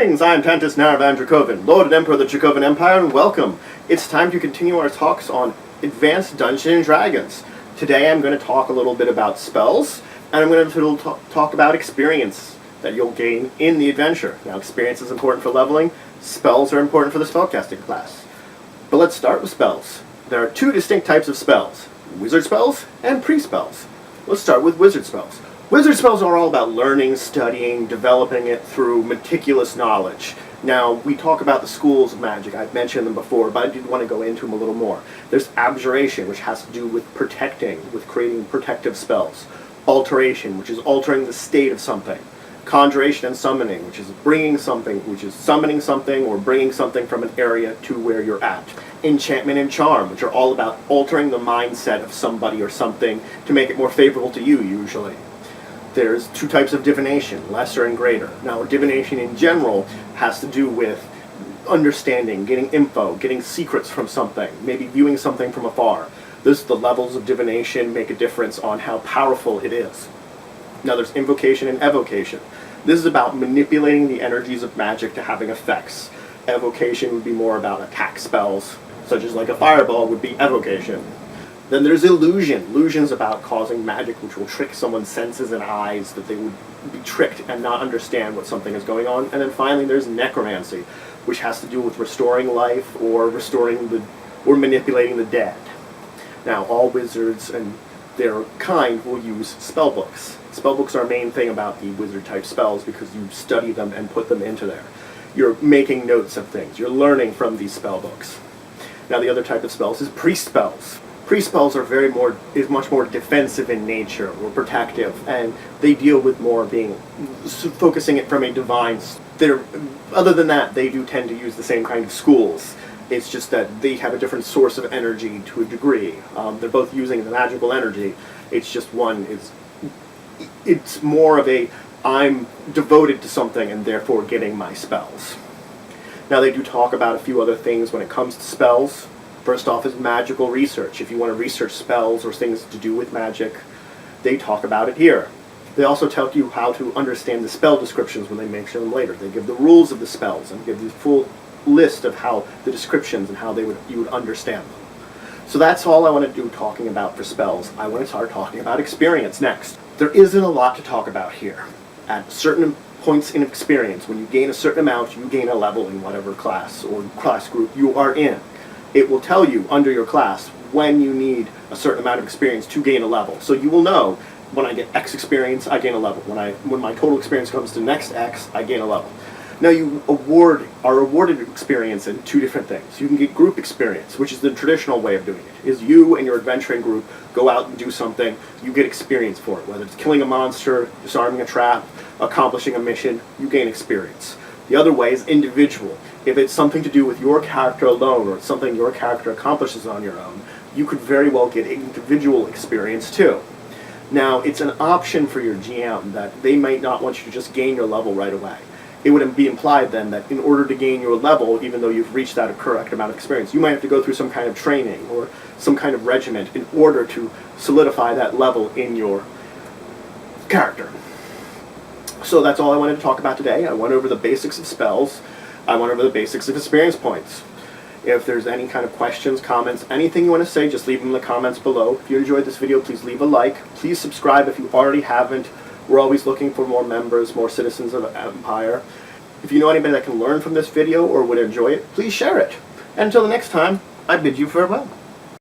Greetings, I am Tantus Naravan Dracovin, Lord and Emperor of the Dracovin Empire, and welcome. It's time to continue our talks on Advanced Dungeons & Dragons. Today I'm going to talk a little bit about spells, and I'm going to talk about experience that you'll gain in the adventure. Now, experience is important for leveling, spells are important for the spellcasting class. But let's start with spells. There are two distinct types of spells, wizard spells and pre-spells. Let's start with wizard spells. Wizard spells are all about learning, studying, developing it through meticulous knowledge. Now, we talk about the schools of magic. I've mentioned them before, but I did want to go into them a little more. There's abjuration, which has to do with protecting, with creating protective spells. Alteration, which is altering the state of something. Conjuration and summoning, which is bringing something, which is summoning something or bringing something from an area to where you're at. Enchantment and charm, which are all about altering the mindset of somebody or something to make it more favorable to you, usually. There's two types of divination, lesser and greater. Now, divination in general has to do with understanding, getting info, getting secrets from something, maybe viewing something from afar. The levels of divination make a difference on how powerful it is. Now, there's invocation and evocation. This is about manipulating the energies of magic to having effects. Evocation would be more about attack spells, such as like a fireball would be evocation. Then there's illusion. Illusion's about causing magic which will trick someone's senses and eyes, that they would be tricked and not understand what something is going on. And then finally there's necromancy, which has to do with restoring life or or manipulating the dead. Now, all wizards and their kind will use spellbooks. Spellbooks are a main thing about the wizard type spells because you study them and put them into there. You're making notes of things. You're learning from these spellbooks. Now, the other type of spells is priest spells. Priest spells are much more defensive in nature or protective, and they deal with more focusing it from a divine. Other than that, they do tend to use the same kind of schools. It's just that they have a different source of energy to a degree. They're both using the magical energy. It's just it's more of I'm devoted to something and therefore getting my spells. Now, they do talk about a few other things when it comes to spells. First off is magical research. If you want to research spells or things to do with magic, they talk about it here. They also tell you how to understand the spell descriptions when they mention them later. They give the rules of the spells and give the full list of how the descriptions and how you would understand them. So that's all I want to do talking about for spells. I want to start talking about experience next. There isn't a lot to talk about here. At certain points in experience, when you gain a certain amount, you gain a level in whatever class or class group you are in. It will tell you under your class when you need a certain amount of experience to gain a level. So you will know, when I get X experience, I gain a level. When my total experience comes to next X, I gain a level. Now, you are awarded experience in two different things. You can get group experience, which is the traditional way of doing it. Is you and your adventuring group go out and do something, you get experience for it. Whether it's killing a monster, disarming a trap, accomplishing a mission, you gain experience. The other way is individual. If it's something to do with your character alone, or it's something your character accomplishes on your own, you could very well get individual experience too. Now, it's an option for your GM that they might not want you to just gain your level right away. It would be implied then that in order to gain your level, even though you've reached that correct amount of experience, you might have to go through some kind of training or some kind of regiment in order to solidify that level in your character. So that's all I wanted to talk about today. I went over the basics of spells. I went over the basics of experience points. If there's any kind of questions, comments, anything you want to say, just leave them in the comments below. If you enjoyed this video, please leave a like. Please subscribe if you already haven't. We're always looking for more members, more citizens of Empire. If you know anybody that can learn from this video or would enjoy it, please share it. And until the next time, I bid you farewell.